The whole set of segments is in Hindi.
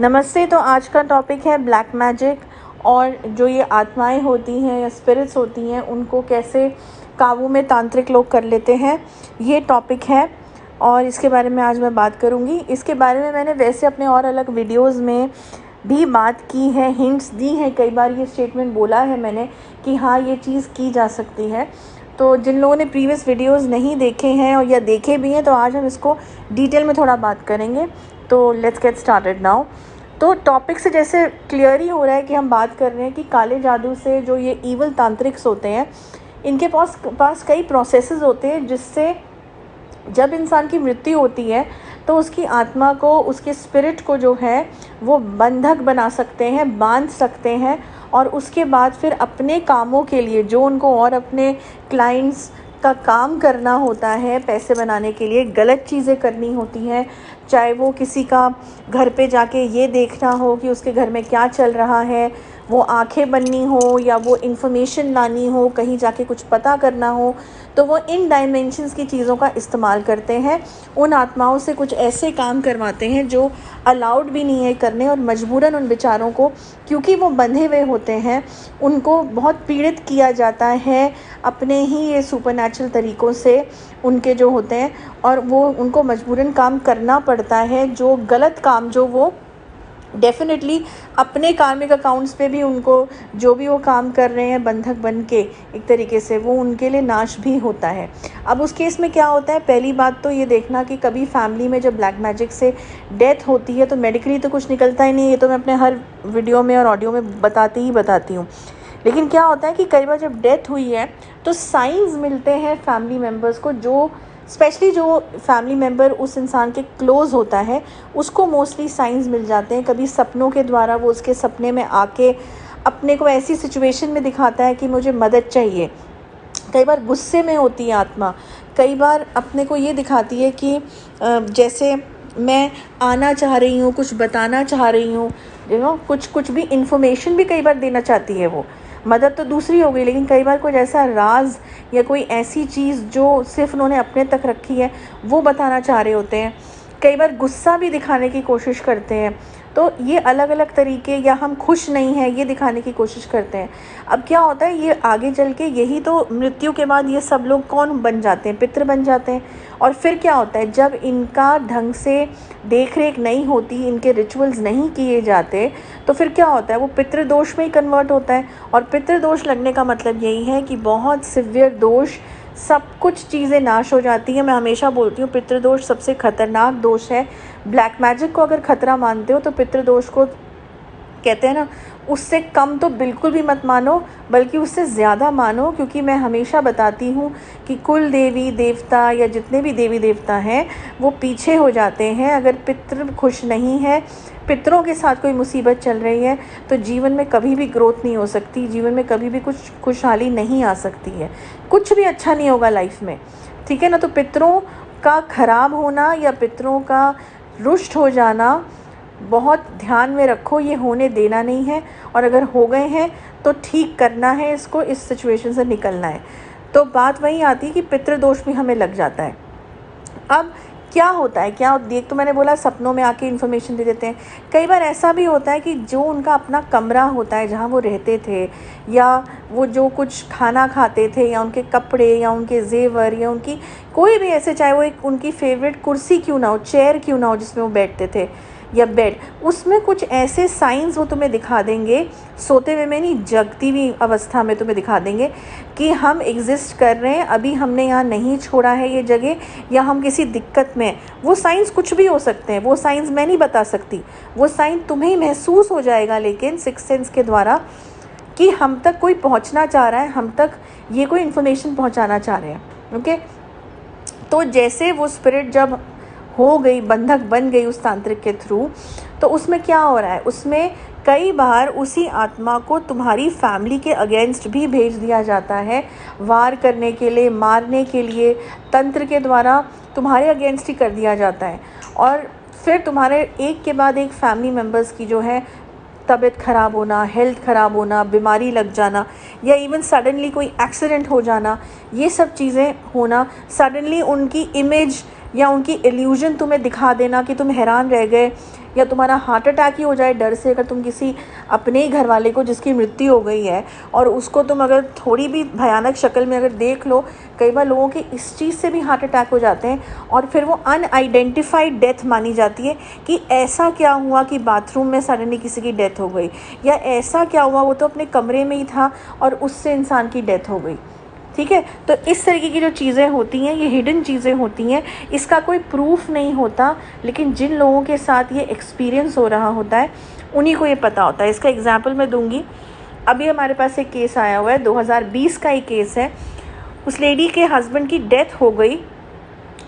नमस्ते। तो आज का टॉपिक है ब्लैक मैजिक और जो ये आत्माएं होती हैं या स्पिरिट्स होती हैं उनको कैसे काबू में तांत्रिक लोग कर लेते हैं, ये टॉपिक है और इसके बारे में आज मैं बात करूँगी। इसके बारे में मैंने वैसे अपने और अलग वीडियोज़ में भी बात की है, हिंट्स दी हैं, कई बार ये स्टेटमेंट बोला है मैंने कि हाँ ये चीज़ की जा सकती है। तो जिन लोगों ने प्रीवियस वीडियोज़ नहीं देखे हैं और या देखे भी हैं तो आज हम इसको डिटेल में थोड़ा बात करेंगे। तो लेट्स गेट स्टार्टेड नाउ। तो टॉपिक से जैसे क्लियर ही हो रहा है कि हम बात कर रहे हैं कि काले जादू से जो ये ईवल तांत्रिक्स होते हैं इनके पास कई प्रोसेसेस होते हैं जिससे जब इंसान की मृत्यु होती है तो उसकी आत्मा को, उसके स्पिरिट को जो है वो बंधक बना सकते हैं, बांध सकते हैं और उसके बाद फिर अपने कामों के लिए जो उनको और अपने क्लाइंट्स का काम करना होता है, पैसे बनाने के लिए गलत चीज़ें करनी होती हैं, चाहे वो किसी का घर पे जाके ये देखना हो कि उसके घर में क्या चल रहा है, वो आंखें बननी हो या वो इन्फॉर्मेशन लानी हो, कहीं जाके कुछ पता करना हो, तो वो इन डायमेंशंस की चीज़ों का इस्तेमाल करते हैं। उन आत्माओं से कुछ ऐसे काम करवाते हैं जो अलाउड भी नहीं है करने और मजबूरन उन बेचारों को, क्योंकि वो बंधे हुए होते हैं, उनको बहुत पीड़ित किया जाता है अपने ही ये सुपरनैचुरल तरीक़ों से उनके जो होते हैं और वो उनको मजबूरन काम करना पड़ता है, जो गलत काम जो वो डेफ़िनेटली अपने कार्मिक अकाउंट्स पे भी उनको जो भी वो काम कर रहे हैं बंधक बन के एक तरीके से वो उनके लिए नाश भी होता है। अब उस केस में क्या होता है, पहली बात तो ये देखना कि कभी फैमिली में जब ब्लैक मैजिक से डेथ होती है तो मेडिकली तो कुछ निकलता ही नहीं, ये तो मैं अपने हर वीडियो में और ऑडियो में बताती हूँ। लेकिन क्या होता है कि कई बार जब डेथ हुई है तो साइंस मिलते हैं फैमिली मेम्बर्स को, जो स्पेशली जो फैमिली मेम्बर उस इंसान के क्लोज़ होता है उसको मोस्टली साइंस मिल जाते हैं। कभी सपनों के द्वारा वो उसके सपने में आके अपने को ऐसी सिचुएशन में दिखाता है कि मुझे मदद चाहिए। कई बार गुस्से में होती है आत्मा, कई बार अपने को ये दिखाती है कि जैसे मैं आना चाह रही हूँ, कुछ बताना चाह रही हूँ, कुछ भी इन्फॉर्मेशन भी कई बार देना चाहती है वो। मदद तो दूसरी हो गई, लेकिन कई बार कोई ऐसा राज या कोई ऐसी चीज़ जो सिर्फ उन्होंने अपने तक रखी है वो बताना चाह रहे होते हैं। कई बार गुस्सा भी दिखाने की कोशिश करते हैं। तो ये अलग अलग तरीके, या हम खुश नहीं हैं ये दिखाने की कोशिश करते हैं। अब क्या होता है, ये आगे चल के यही तो मृत्यु के बाद ये सब लोग कौन बन जाते हैं, पितृ बन जाते हैं। और फिर क्या होता है, जब इनका ढंग से देख रेख नहीं होती, इनके रिचुअल्स नहीं किए जाते, तो फिर क्या होता है, वो पितृदोष में ही कन्वर्ट होता है। और पितृदोष लगने का मतलब यही है कि बहुत सिवियर दोष, सब कुछ चीज़ें नाश हो जाती हैं। मैं हमेशा बोलती हूँ पितृदोष सबसे ख़तरनाक दोष है। ब्लैक मैजिक को अगर ख़तरा मानते हो तो पितृदोष को कहते हैं ना, उससे कम तो बिल्कुल भी मत मानो, बल्कि उससे ज़्यादा मानो। क्योंकि मैं हमेशा बताती हूँ कि कुल देवी देवता या जितने भी देवी देवता हैं वो पीछे हो जाते हैं अगर पितृ खुश नहीं है, पितरों के साथ कोई मुसीबत चल रही है तो जीवन में कभी भी ग्रोथ नहीं हो सकती, जीवन में कभी भी कुछ खुशहाली नहीं आ सकती है, कुछ भी अच्छा नहीं होगा लाइफ में, ठीक है ना। तो पितरों का ख़राब होना या पितरों का रुष्ट हो जाना बहुत ध्यान में रखो, ये होने देना नहीं है। और अगर हो गए हैं तो ठीक करना है इसको, इस सिचुएशन से निकलना है। तो बात वही आती है कि पितृदोष भी हमें लग जाता है। अब क्या होता है, क्या देख, तो मैंने बोला सपनों में आके इन्फॉर्मेशन दे देते हैं। कई बार ऐसा भी होता है कि जो उनका अपना कमरा होता है जहाँ वो रहते थे, या वो जो कुछ खाना खाते थे, या उनके कपड़े, या उनके जेवर, या उनकी कोई भी ऐसे, चाहे वो एक उनकी फेवरेट कुर्सी क्यों ना हो, चेयर क्यों ना हो जिसमें वो बैठते थे, या बेड, उसमें कुछ ऐसे साइंस वो तुम्हें दिखा देंगे, सोते हुए में नहीं, जगती हुई अवस्था में तुम्हें दिखा देंगे कि हम एग्जिस्ट कर रहे हैं, अभी हमने यहाँ नहीं छोड़ा है ये जगह, या हम किसी दिक्कत में। वो साइंस कुछ भी हो सकते हैं, वो साइंस मैं नहीं बता सकती, वो साइंस तुम्हें ही महसूस हो जाएगा, लेकिन सिक्स सेंस के द्वारा, कि हम तक कोई पहुँचना चाह रहा है, हम तक ये कोई इन्फॉर्मेशन पहुँचाना चाह रहे हैं। ओके, तो जैसे वो स्पिरिट जब हो गई, बंधक बन गई उस तांत्रिक के थ्रू, तो उसमें क्या हो रहा है, उसमें कई बार उसी आत्मा को तुम्हारी फैमिली के अगेंस्ट भी भेज दिया जाता है, वार करने के लिए, मारने के लिए, तंत्र के द्वारा तुम्हारे अगेंस्ट ही कर दिया जाता है। और फिर तुम्हारे एक के बाद एक फैमिली मेम्बर्स की जो है तबीयत ख़राब होना, हेल्थ ख़राब होना, बीमारी लग जाना, या इवन सडनली कोई एक्सीडेंट हो जाना, ये सब चीज़ें होना, सडनली उनकी इमेज या उनकी इल्यूजन तुम्हें दिखा देना कि तुम हैरान रह गए या तुम्हारा हार्ट अटैक ही हो जाए डर से, अगर तुम किसी अपने ही घर वाले को जिसकी मृत्यु हो गई है और उसको तुम अगर थोड़ी भी भयानक शक्ल में अगर देख लो, कई बार लोगों के इस चीज़ से भी हार्ट अटैक हो जाते हैं और फिर वो अनआइडेंटिफाइड डेथ मानी जाती है कि ऐसा क्या हुआ कि बाथरूम में सडनली किसी की डेथ हो गई, या ऐसा क्या हुआ वो तो अपने कमरे में ही था और उससे इंसान की डेथ हो गई। ठीक है, तो इस तरीके की जो चीज़ें होती हैं ये हिडन चीज़ें होती हैं, इसका कोई प्रूफ नहीं होता, लेकिन जिन लोगों के साथ ये एक्सपीरियंस हो रहा होता है उन्हीं को ये पता होता है। इसका एग्जांपल मैं दूंगी। अभी हमारे पास एक केस आया हुआ है, 2020 का ही केस है। उस लेडी के हस्बैंड की डेथ हो गई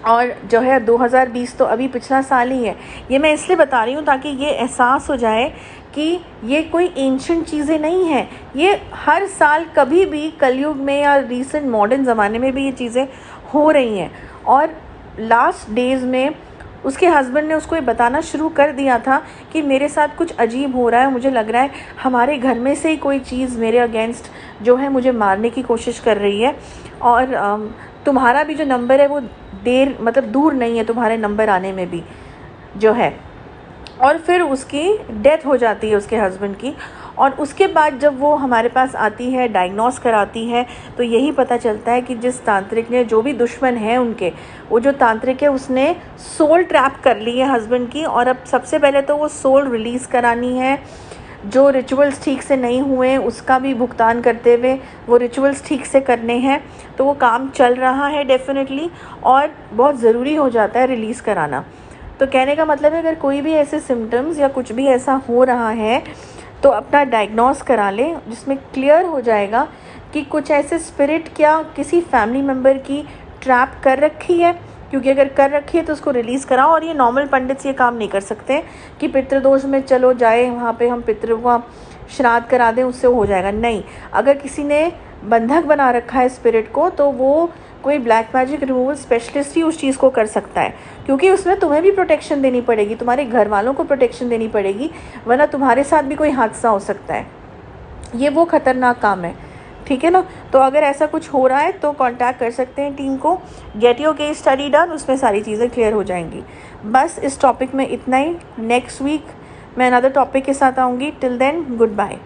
और जो है 2020 तो अभी पिछला साल ही है। ये मैं इसलिए बता रही हूँ ताकि ये एहसास हो जाए कि ये कोई एंशिएंट चीज़ें नहीं हैं, ये हर साल कभी भी कलयुग में या रीसेंट मॉडर्न ज़माने में भी ये चीज़ें हो रही हैं। और लास्ट डेज़ में उसके हस्बैंड ने उसको ये बताना शुरू कर दिया था कि मेरे साथ कुछ अजीब हो रहा है, मुझे लग रहा है हमारे घर में से ही कोई चीज़ मेरे अगेंस्ट जो है मुझे मारने की कोशिश कर रही है, और तुम्हारा भी जो नंबर है वो दूर नहीं है तुम्हारे नंबर आने में भी जो है। और फिर उसकी डेथ हो जाती है उसके हस्बैंड की, और उसके बाद जब वो हमारे पास आती है डायग्नोस कराती है तो यही पता चलता है कि जिस तांत्रिक ने, जो भी दुश्मन है उनके, वो जो तांत्रिक है उसने सोल ट्रैप कर ली है हस्बैंड की। और अब सबसे पहले तो वो सोल रिलीज़ करानी है, जो रिचुअल्स ठीक से नहीं हुए उसका भी भुगतान करते हुए वो रिचुअल्स ठीक से करने हैं। तो वो काम चल रहा है डेफिनेटली, और बहुत ज़रूरी हो जाता है रिलीज़ कराना। तो कहने का मतलब है अगर कोई भी ऐसे सिम्टम्स या कुछ भी ऐसा हो रहा है तो अपना डायग्नोस करा लें, जिसमें क्लियर हो जाएगा कि कुछ ऐसे स्पिरिट क्या किसी फैमिली मेम्बर की ट्रैप कर रखी है, क्योंकि अगर कर रखी है तो उसको रिलीज़ कराओ। और ये नॉर्मल पंडित ये काम नहीं कर सकते कि पितृदोष में चलो जाए वहाँ पे हम पितृ का श्राद्ध करा दें उससे हो जाएगा, नहीं। अगर किसी ने बंधक बना रखा है स्पिरिट को तो वो कोई ब्लैक मैजिक रिमूवल स्पेशलिस्ट ही उस चीज़ को कर सकता है, क्योंकि उसमें तुम्हें भी प्रोटेक्शन देनी पड़ेगी, तुम्हारे घर वालों को प्रोटेक्शन देनी पड़ेगी, वरना तुम्हारे साथ भी कोई हादसा हो सकता है। ये वो ख़तरनाक काम है, ठीक है ना। तो अगर ऐसा कुछ हो रहा है तो कांटेक्ट कर सकते हैं टीम को, get your case study done, उसमें सारी चीज़ें क्लियर हो जाएंगी। बस इस टॉपिक में इतना ही। नेक्स्ट वीक मैं अनदर टॉपिक के साथ आऊँगी। Till then good bye.